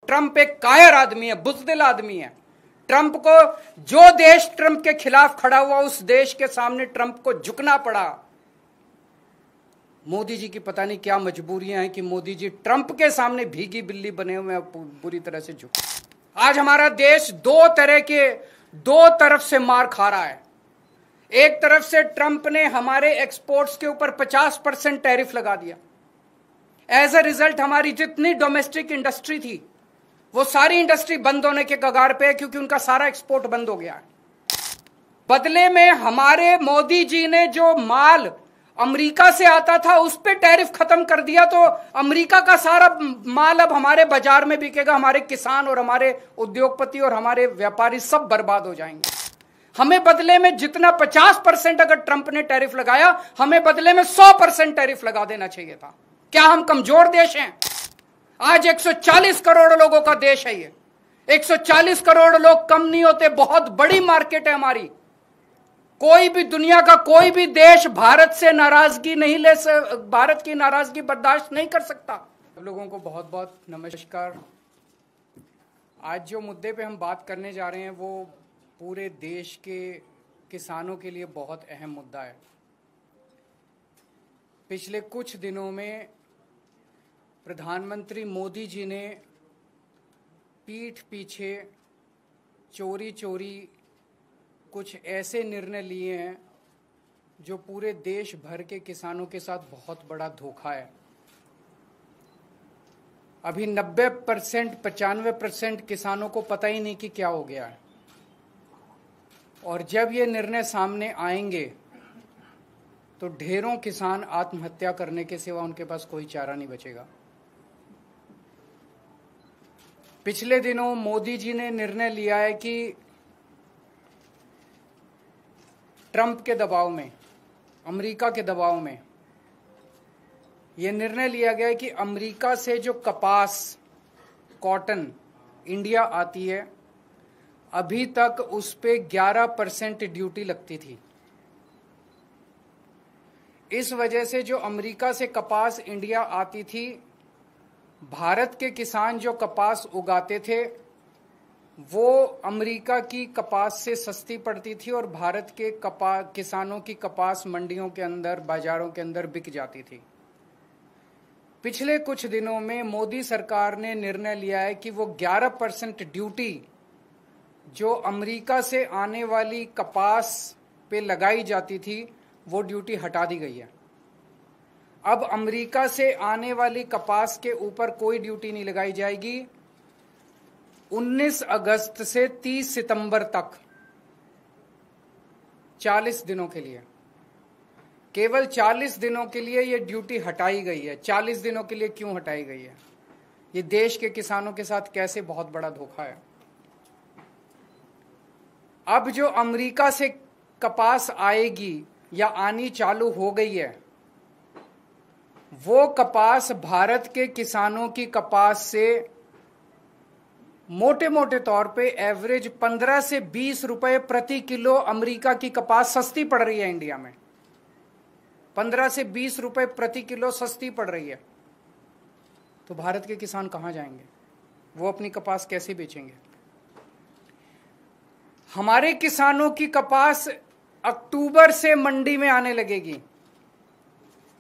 Trump एक कायर आदमी है, बुज़दिल आदमी है। ट्रंप को, जो देश ट्रंप के खिलाफ खड़ा हुआ, उस देश के सामने ट्रंप को झुकना पड़ा। मोदी जी की पता नहीं क्या मजबूरियां हैं कि मोदी जी ट्रंप के सामने भीगी बिल्ली बने हुए हैं, बुरी तरह से झुक। आज हमारा देश दो तरफ से मार खा रहा है। एक तरफ से ट्रंप ने हमारे एक्सपोर्ट्स के ऊपर 50% टैरिफ लगा दिया। एज ए रिजल्ट हमारी जितनी डोमेस्टिक इंडस्ट्री थी, वो सारी इंडस्ट्री बंद होने के कगार पे है, क्योंकि उनका सारा एक्सपोर्ट बंद हो गया है। बदले में हमारे मोदी जी ने जो माल अमेरिका से आता था उस पे टैरिफ खत्म कर दिया, तो अमेरिका का सारा माल अब हमारे बाजार में बिकेगा। हमारे किसान और हमारे उद्योगपति और हमारे व्यापारी सब बर्बाद हो जाएंगे। हमें बदले में जितना 50% अगर ट्रंप ने टैरिफ लगाया, हमें बदले में 100% टैरिफ लगा देना चाहिए था। क्या हम कमजोर देश हैं? आज 140 करोड़ लोगों का देश है ये। 140 करोड़ लोग कम नहीं होते, बहुत बड़ी मार्केट है हमारी। कोई भी दुनिया का कोई भी देश भारत से नाराजगी नहीं भारत की नाराजगी बर्दाश्त नहीं कर सकता। आप लोगों को बहुत बहुत नमस्कार। आज जो मुद्दे पे हम बात करने जा रहे हैं वो पूरे देश के किसानों के लिए बहुत अहम मुद्दा है। पिछले कुछ दिनों में प्रधानमंत्री मोदी जी ने पीठ पीछे चोरी चोरी कुछ ऐसे निर्णय लिए हैं जो पूरे देश भर के किसानों के साथ बहुत बड़ा धोखा है। अभी 90% 95% किसानों को पता ही नहीं कि क्या हो गया है, और जब ये निर्णय सामने आएंगे तो ढेरों किसान आत्महत्या करने के सिवा उनके पास कोई चारा नहीं बचेगा। पिछले दिनों मोदी जी ने निर्णय लिया है कि ट्रंप के दबाव में, अमेरिका के दबाव में यह निर्णय लिया गया है कि अमेरिका से जो कपास, कॉटन इंडिया आती है, अभी तक उस पे 11% ड्यूटी लगती थी। इस वजह से जो अमेरिका से कपास इंडिया आती थी, भारत के किसान जो कपास उगाते थे वो अमेरिका की कपास से सस्ती पड़ती थी और भारत के किसानों की कपास मंडियों के अंदर, बाजारों के अंदर बिक जाती थी। पिछले कुछ दिनों में मोदी सरकार ने निर्णय लिया है कि वो 11% ड्यूटी जो अमेरिका से आने वाली कपास पे लगाई जाती थी, वो ड्यूटी हटा दी गई है। अब अमेरिका से आने वाली कपास के ऊपर कोई ड्यूटी नहीं लगाई जाएगी। 19 अगस्त से 30 सितंबर तक 40 दिनों के लिए, केवल 40 दिनों के लिए ये ड्यूटी हटाई गई है। 40 दिनों के लिए क्यों हटाई गई है? ये देश के किसानों के साथ कैसे बहुत बड़ा धोखा है। अब जो अमेरिका से कपास आएगी या आनी चालू हो गई है, वो कपास भारत के किसानों की कपास से मोटे मोटे तौर पे एवरेज 15 से 20 रुपए प्रति किलो अमेरिका की कपास सस्ती पड़ रही है। इंडिया में 15 से 20 रुपए प्रति किलो सस्ती पड़ रही है। तो भारत के किसान कहां जाएंगे? वो अपनी कपास कैसे बेचेंगे? हमारे किसानों की कपास अक्टूबर से मंडी में आने लगेगी।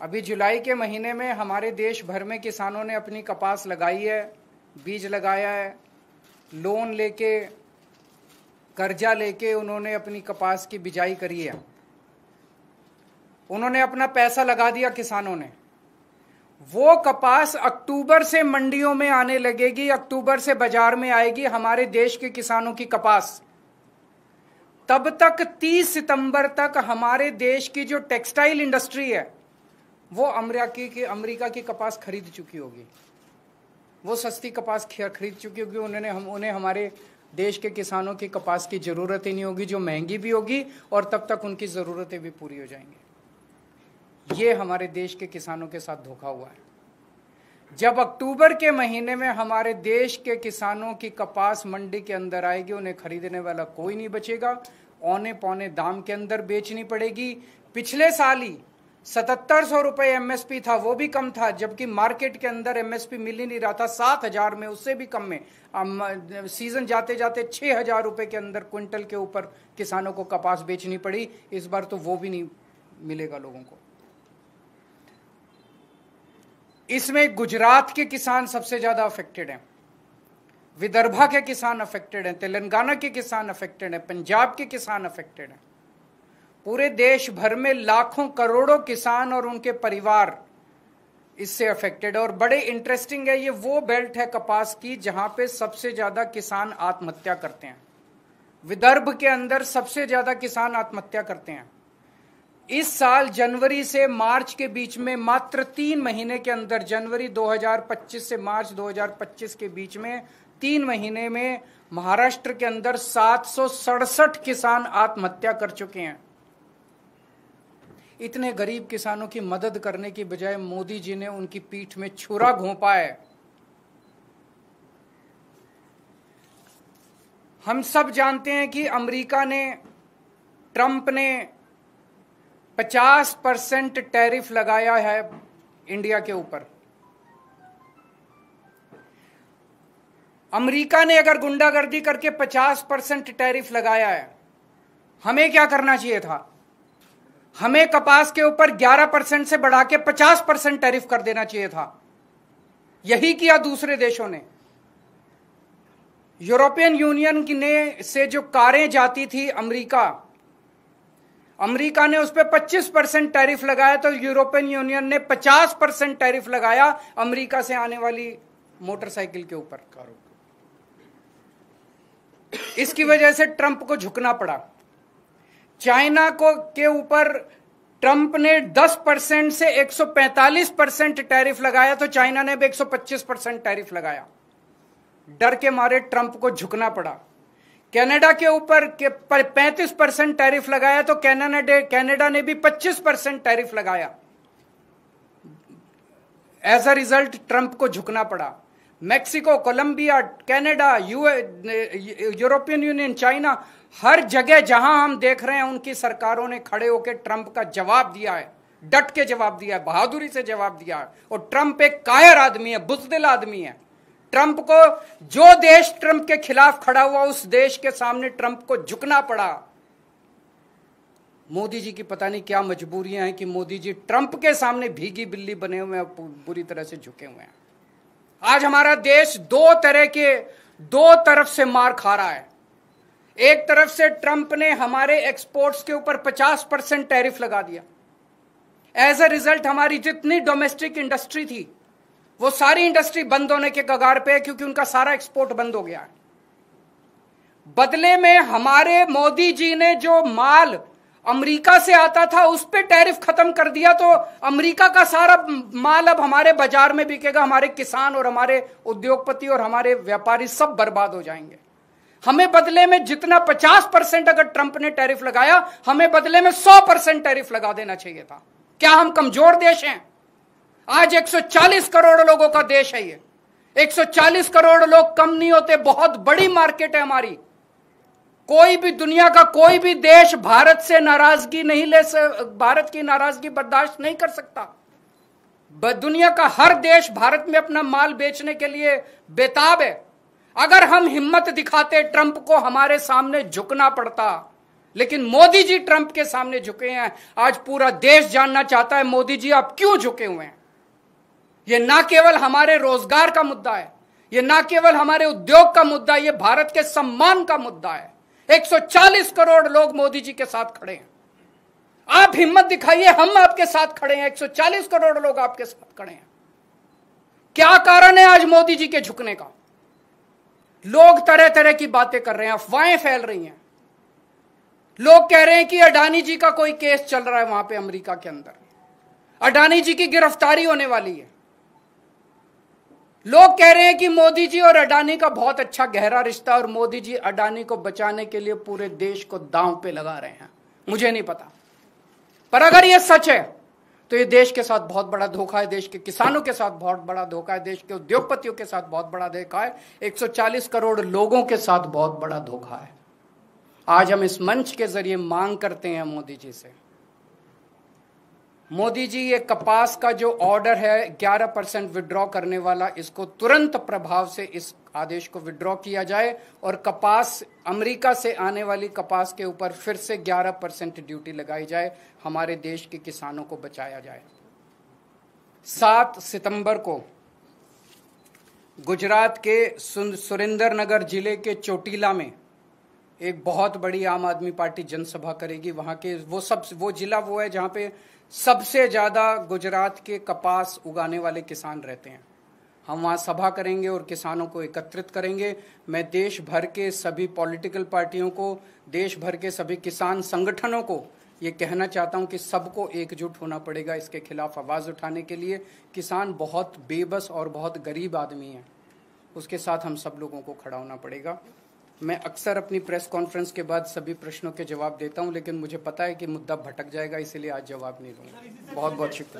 अभी जुलाई के महीने में हमारे देश भर में किसानों ने अपनी कपास लगाई है, बीज लगाया है, लोन लेके, कर्जा लेके उन्होंने अपनी कपास की बिजाई करी है। उन्होंने अपना पैसा लगा दिया किसानों ने। वो कपास अक्टूबर से मंडियों में आने लगेगी, अक्टूबर से बाजार में आएगी हमारे देश के किसानों की कपास। तब तक 30 सितंबर तक हमारे देश की जो टेक्सटाइल इंडस्ट्री है वो अमेरिका की कपास खरीद चुकी होगी। वो सस्ती कपास खरीद चुकी होगी। उन्हें हमारे देश के किसानों की कपास की जरूरत ही नहीं होगी, जो महंगी भी होगी, और तब तक उनकी जरूरतें भी पूरी हो जाएंगी। ये हमारे देश के किसानों के साथ धोखा हुआ है। जब अक्टूबर के महीने में हमारे देश के किसानों की कपास मंडी के अंदर आएगी, उन्हें खरीदने वाला कोई नहीं बचेगा, औने पौने दाम के अंदर बेचनी पड़ेगी। पिछले साल ही 7700 रुपए एमएसपी था, वो भी कम था, जबकि मार्केट के अंदर एमएसपी मिल ही नहीं रहा था। 7000 में, उससे भी कम में सीजन जाते जाते 6000 रुपए के अंदर क्विंटल के ऊपर किसानों को कपास बेचनी पड़ी। इस बार तो वो भी नहीं मिलेगा लोगों को। इसमें गुजरात के किसान सबसे ज्यादा अफेक्टेड हैं, विदर्भा के किसान अफेक्टेड हैं, तेलंगाना के किसान अफेक्टेड हैं, पंजाब के किसान अफेक्टेड हैं। पूरे देश भर में लाखों करोड़ों किसान और उनके परिवार इससे अफेक्टेड है। और बड़े इंटरेस्टिंग है, ये वो बेल्ट है कपास की जहां पे सबसे ज्यादा किसान आत्महत्या करते हैं। विदर्भ के अंदर सबसे ज्यादा किसान आत्महत्या करते हैं। इस साल जनवरी से मार्च के बीच में, मात्र 3 महीने के अंदर, जनवरी 2025 से मार्च 2025 के बीच में 3 महीने में महाराष्ट्र के अंदर 767 किसान आत्महत्या कर चुके हैं। इतने गरीब किसानों की मदद करने की बजाय मोदी जी ने उनकी पीठ में छुरा घोंपा है। हम सब जानते हैं कि अमेरिका ने, ट्रंप ने 50% टैरिफ लगाया है इंडिया के ऊपर। अमेरिका ने अगर गुंडागर्दी करके 50% टैरिफ लगाया है, हमें क्या करना चाहिए था? हमें कपास के ऊपर 11% से बढ़ा के 50% टैरिफ कर देना चाहिए था। यही किया दूसरे देशों ने। यूरोपियन यूनियन ने से जो कारें जाती थी अमेरिका ने उस पर 25% टैरिफ लगाया, तो यूरोपियन यूनियन ने 50% टैरिफ लगाया अमेरिका से आने वाली मोटरसाइकिल के ऊपर। इसकी वजह से ट्रंप को झुकना पड़ा। चाइना को के ऊपर ट्रंप ने 10% से 145% टैरिफ लगाया, तो चाइना ने भी 125% टैरिफ लगाया। डर के मारे ट्रंप को झुकना पड़ा। कनाडा के ऊपर 35% टैरिफ लगाया, तो कनाडा ने भी 25% टैरिफ लगाया। एज अ रिजल्ट ट्रंप को झुकना पड़ा। Mexico, Colombia, Canada, European Union, China, हर जगह जहां हम देख रहे हैं उनकी सरकारों ने खड़े होकर ट्रंप का जवाब दिया है, डट के जवाब दिया है, बहादुरी से जवाब दिया है। और ट्रंप एक कायर आदमी है, बुज़दिल आदमी है। ट्रंप को, जो देश ट्रंप के खिलाफ खड़ा हुआ, उस देश के सामने ट्रंप को झुकना पड़ा। मोदी जी की पता नहीं क्या मजबूरियां हैं कि मोदी जी ट्रंप के सामने भीगी बिल्ली बने हुए हैं, बुरी तरह से झुके हुए हैं। आज हमारा देश दो तरफ से मार खा रहा है। एक तरफ से ट्रंप ने हमारे एक्सपोर्ट्स के ऊपर 50% टैरिफ लगा दिया। एज अ रिजल्ट हमारी जितनी डोमेस्टिक इंडस्ट्री थी, वो सारी इंडस्ट्री बंद होने के कगार पे है, क्योंकि उनका सारा एक्सपोर्ट बंद हो गया है। बदले में हमारे मोदी जी ने जो माल अमेरिका से आता था उस पे टैरिफ खत्म कर दिया, तो अमेरिका का सारा माल अब हमारे बाजार में बिकेगा। हमारे किसान और हमारे उद्योगपति और हमारे व्यापारी सब बर्बाद हो जाएंगे। हमें बदले में जितना 50% अगर ट्रंप ने टैरिफ लगाया, हमें बदले में 100% टैरिफ लगा देना चाहिए था। क्या हम कमजोर देश हैं? आज 140 करोड़ लोगों का देश है ये। 140 करोड़ लोग कम नहीं होते, बहुत बड़ी मार्केट है हमारी। कोई भी, दुनिया का कोई भी देश भारत से नाराजगी नहीं भारत की नाराजगी बर्दाश्त नहीं कर सकता। दुनिया का हर देश भारत में अपना माल बेचने के लिए बेताब है। अगर हम हिम्मत दिखाते, ट्रंप को हमारे सामने झुकना पड़ता, लेकिन मोदी जी ट्रंप के सामने झुके हैं। आज पूरा देश जानना चाहता है मोदी जी आप क्यों झुके हुए हैं। यह ना केवल हमारे रोजगार का मुद्दा है, यह ना केवल हमारे उद्योग का मुद्दा है, यह भारत के सम्मान का मुद्दा है। 140 करोड़ लोग मोदी जी के साथ खड़े हैं। आप हिम्मत दिखाइए, हम आपके साथ खड़े हैं। 140 करोड़ लोग आपके साथ खड़े हैं। क्या कारण है आज मोदी जी के झुकने का? लोग तरह तरह की बातें कर रहे हैं, अफवाहें फैल रही हैं। लोग कह रहे हैं कि अडानी जी का कोई केस चल रहा है वहां पे अमेरिका के अंदर, अडानी जी की गिरफ्तारी होने वाली है। लोग कह रहे हैं कि मोदी जी और अडानी का बहुत अच्छा गहरा रिश्ता, और मोदी जी अडानी को बचाने के लिए पूरे देश को दांव पे लगा रहे हैं। मुझे नहीं पता, पर अगर यह सच है तो ये देश के साथ बहुत बड़ा धोखा है, देश के किसानों के साथ बहुत बड़ा धोखा है, देश के उद्योगपतियों के साथ बहुत बड़ा धोखा है, 140 करोड़ लोगों के साथ बहुत बड़ा धोखा है। आज हम इस मंच के जरिए मांग करते हैं मोदी जी से, मोदी जी, ये कपास का जो ऑर्डर है 11% विड्रॉ करने वाला, इसको तुरंत प्रभाव से इस आदेश को विड्रॉ किया जाए और कपास, अमेरिका से आने वाली कपास के ऊपर फिर से 11% ड्यूटी लगाई जाए, हमारे देश के किसानों को बचाया जाए। 7 सितंबर को गुजरात के सुरेंद्रनगर जिले के चोटीला में एक बहुत बड़ी आम आदमी पार्टी जनसभा करेगी। वहां के वो जिला वो है जहां पे सबसे ज्यादा गुजरात के कपास उगाने वाले किसान रहते हैं। हम वहां सभा करेंगे और किसानों को एकत्रित करेंगे। मैं देश भर के सभी पॉलिटिकल पार्टियों को, देश भर के सभी किसान संगठनों को ये कहना चाहता हूं कि सबको एकजुट होना पड़ेगा इसके खिलाफ आवाज उठाने के लिए। किसान बहुत बेबस और बहुत गरीब आदमी है, उसके साथ हम सब लोगों को खड़ा होना पड़ेगा। मैं अक्सर अपनी प्रेस कॉन्फ्रेंस के बाद सभी प्रश्नों के जवाब देता हूं, लेकिन मुझे पता है कि मुद्दा भटक जाएगा, इसीलिए आज जवाब नहीं दूंगा। बहुत बहुत शुक्रिया।